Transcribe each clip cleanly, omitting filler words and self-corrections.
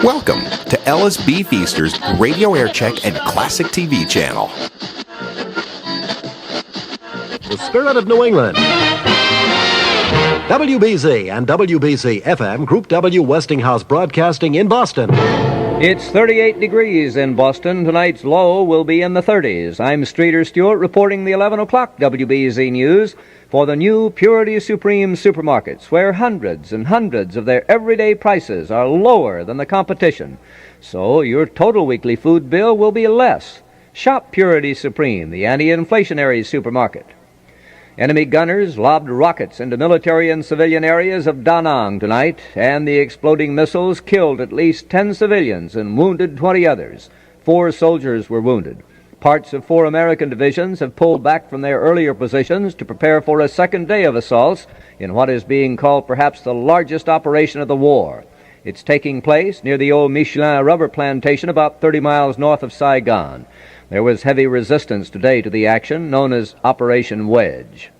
Welcome to LSB Feaster's Radio Aircheck and Classic TV channel. The Spirit of New England. WBZ and WBZ FM Group W Westinghouse Broadcasting in Boston. It's 38 degrees in Boston. Tonight's low will be in the 30s. I'm Stewart reporting the 11 o'clock WBZ News for the new Purity Supreme supermarkets, where hundreds and hundreds of their everyday prices are lower than the competition. So your total weekly food bill will be less. Shop Purity Supreme, the anti-inflationary supermarket. Enemy gunners lobbed rockets into military and civilian areas of Da Nang tonight, and the exploding missiles killed at least 10 civilians and wounded 20 others. 4 soldiers were wounded. Parts of 4 American divisions have pulled back from their earlier positions to prepare for a second day of assaults in what is being called perhaps the largest operation of the war. It's taking place near the old Michelin rubber plantation about 30 miles north of Saigon. There was heavy resistance today to the action, known as Operation Wedge.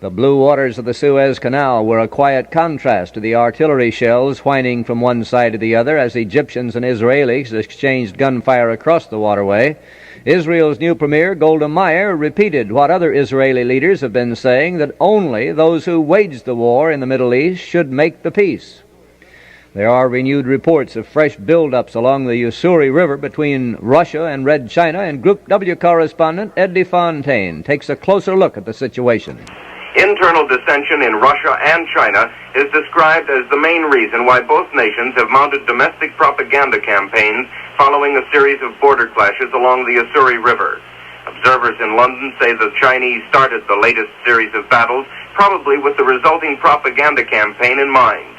The blue waters of the Suez Canal were a quiet contrast to the artillery shells whining from one side to the other as Egyptians and Israelis exchanged gunfire across the waterway. Israel's new premier, Golda Meir, repeated what other Israeli leaders have been saying, that only those who waged the war in the Middle East should make the peace. There are renewed reports of fresh buildups along the Ussuri River between Russia and Red China, and Group W correspondent Ed DeFontaine takes a closer look at the situation. Internal dissension in Russia and China is described as the main reason why both nations have mounted domestic propaganda campaigns following a series of border clashes along the Ussuri River. Observers in London say the Chinese started the latest series of battles, probably with the resulting propaganda campaign in mind.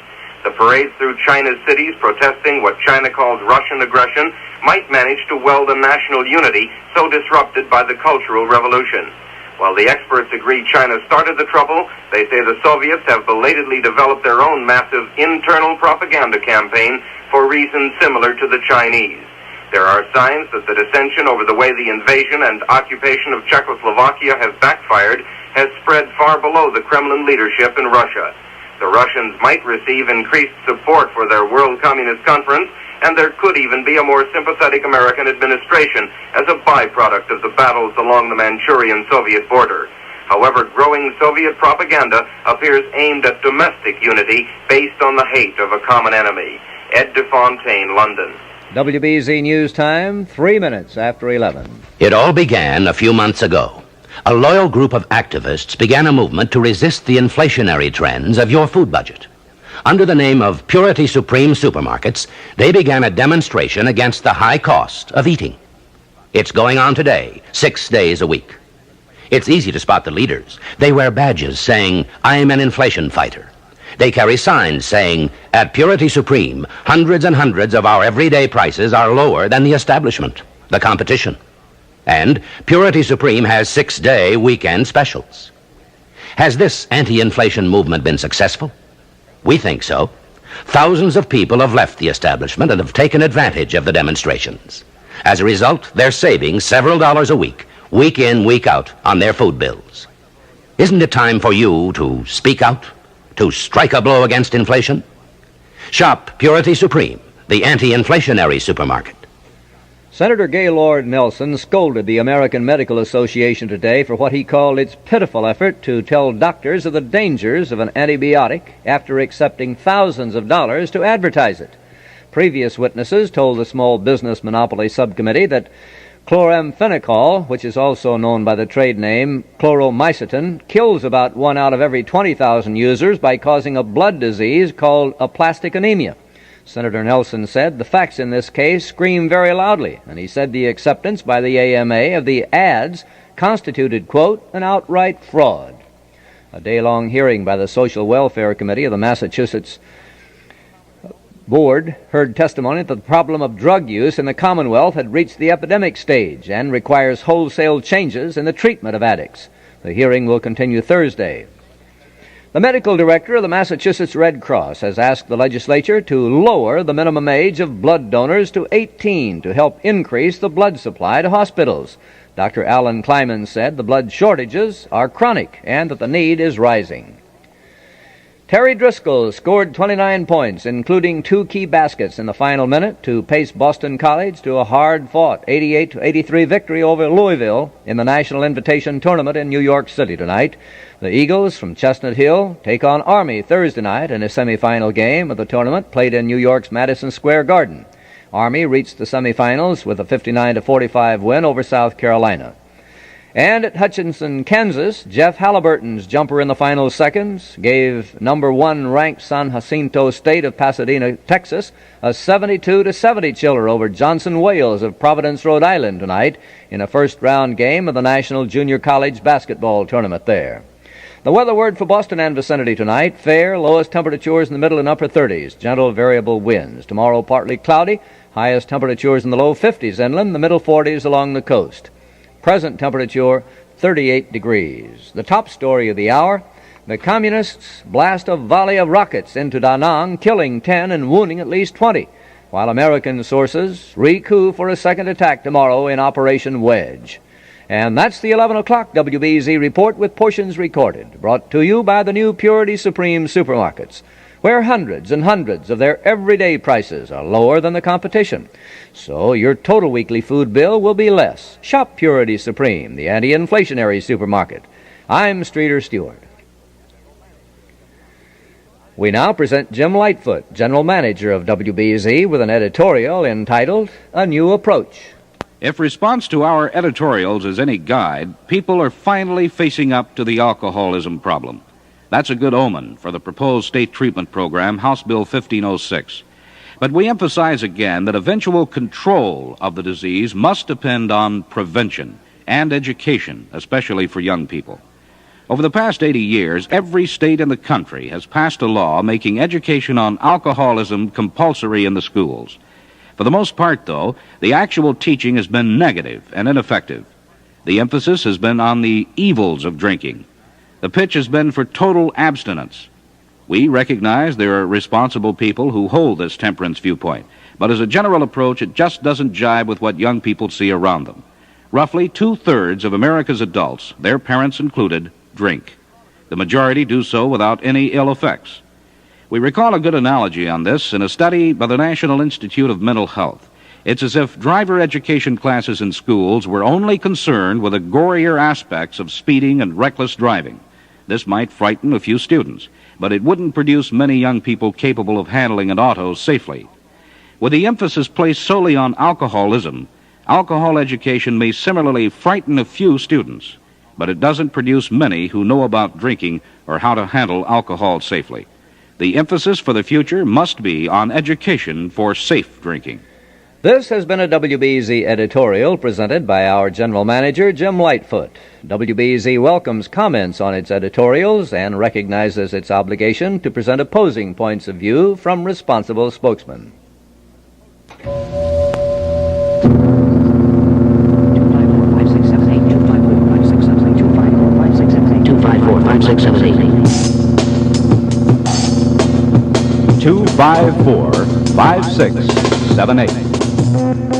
The parades through China's cities protesting what China calls Russian aggression might manage to weld a national unity so disrupted by the Cultural Revolution. While the experts agree China started the trouble, they say the Soviets have belatedly developed their own massive internal propaganda campaign for reasons similar to the Chinese. There are signs that the dissension over the way the invasion and occupation of Czechoslovakia has backfired has spread far below the Kremlin leadership in Russia. The Russians might receive increased support for their World Communist Conference, and there could even be a more sympathetic American administration as a byproduct of the battles along the Manchurian Soviet border. However, growing Soviet propaganda appears aimed at domestic unity based on the hate of a common enemy. Ed DeFontaine, London. WBZ News Time, 3 minutes after 11. It all began a few months ago. A loyal group of activists began a movement to resist the inflationary trends of your food budget. Under the name of Purity Supreme Supermarkets, they began a demonstration against the high cost of eating. It's going on today, 6 days a week. It's easy to spot the leaders. They wear badges saying, "I'm an inflation fighter." They carry signs saying, "At Purity Supreme, hundreds and hundreds of our everyday prices are lower than the establishment, the competition." And Purity Supreme has 6-day weekend specials. Has this anti-inflation movement been successful? We think so. Thousands of people have left the establishment and have taken advantage of the demonstrations. As a result, they're saving several dollars a week in, week out, on their food bills. Isn't it time for you to speak out, to strike a blow against inflation? Shop Purity Supreme, the anti-inflationary supermarket. Senator Gaylord Nelson scolded the American Medical Association today for what he called its pitiful effort to tell doctors of the dangers of an antibiotic after accepting thousands of dollars to advertise it. Previous witnesses told the Small Business Monopoly Subcommittee that chloramphenicol, which is also known by the trade name chloromycetin, kills about 1 out of every 20,000 users by causing a blood disease called aplastic anemia. Senator Nelson said the facts in this case scream very loudly, and he said the acceptance by the AMA of the ads constituted, quote, an outright fraud. A day-long hearing by the Social Welfare Committee of the Massachusetts Board heard testimony that the problem of drug use in the Commonwealth had reached the epidemic stage and requires wholesale changes in the treatment of addicts. The hearing will continue Thursday. The medical director of the Massachusetts Red Cross has asked the legislature to lower the minimum age of blood donors to 18 to help increase the blood supply to hospitals. Dr. Alan Kleiman said the blood shortages are chronic and that the need is rising. Terry Driscoll scored 29 points, including 2 key baskets in the final minute to pace Boston College to a hard-fought 88-83 victory over Louisville in the National Invitation Tournament in New York City tonight. The Eagles from Chestnut Hill take on Army Thursday night in a semifinal game of the tournament played in New York's Madison Square Garden. Army reached the semifinals with a 59-45 win over South Carolina. And at Hutchinson, Kansas, Jeff Halliburton's jumper in the final seconds gave number 1 ranked San Jacinto State of Pasadena, Texas, a 72-70 chiller over Johnson Wales of Providence, Rhode Island tonight in a first-round game of the National Junior College Basketball Tournament there. The weather word for Boston and vicinity tonight: fair, lowest temperatures in the middle and upper 30s, gentle variable winds. Tomorrow partly cloudy, highest temperatures in the low 50s inland, the middle 40s along the coast. Present temperature, 38 degrees. The top story of the hour: the Communists blast a volley of rockets into Da Nang, killing 10 and wounding at least 20, while American sources re-coup for a second attack tomorrow in Operation Wedge. And that's the 11 o'clock WBZ report with portions recorded, brought to you by the new Purity Supreme supermarkets, where hundreds and hundreds of their everyday prices are lower than the competition. So your total weekly food bill will be less. Shop Purity Supreme, the anti-inflationary supermarket. I'm Streeter Stewart. We now present Jim Lightfoot, General Manager of WBZ, with an editorial entitled A New Approach. If response to our editorials is any guide, people are finally facing up to the alcoholism problem. That's a good omen for the proposed state treatment program, House Bill 1506. But we emphasize again that eventual control of the disease must depend on prevention and education, especially for young people. Over the past 80 years, every state in the country has passed a law making education on alcoholism compulsory in the schools. For the most part, though, the actual teaching has been negative and ineffective. The emphasis has been on the evils of drinking. The pitch has been for total abstinence. We recognize there are responsible people who hold this temperance viewpoint, but as a general approach, it just doesn't jibe with what young people see around them. Roughly 2/3 of America's adults, their parents included, drink. The majority do so without any ill effects. We recall a good analogy on this in a study by the National Institute of Mental Health. It's as if driver education classes in schools were only concerned with the gorier aspects of speeding and reckless driving. This might frighten a few students, but it wouldn't produce many young people capable of handling an auto safely. With the emphasis placed solely on alcoholism, alcohol education may similarly frighten a few students, but it doesn't produce many who know about drinking or how to handle alcohol safely. The emphasis for the future must be on education for safe drinking. This has been a WBZ editorial presented by our General Manager, Jim Lightfoot. WBZ welcomes comments on its editorials and recognizes its obligation to present opposing points of view from responsible spokesmen. 254-5678.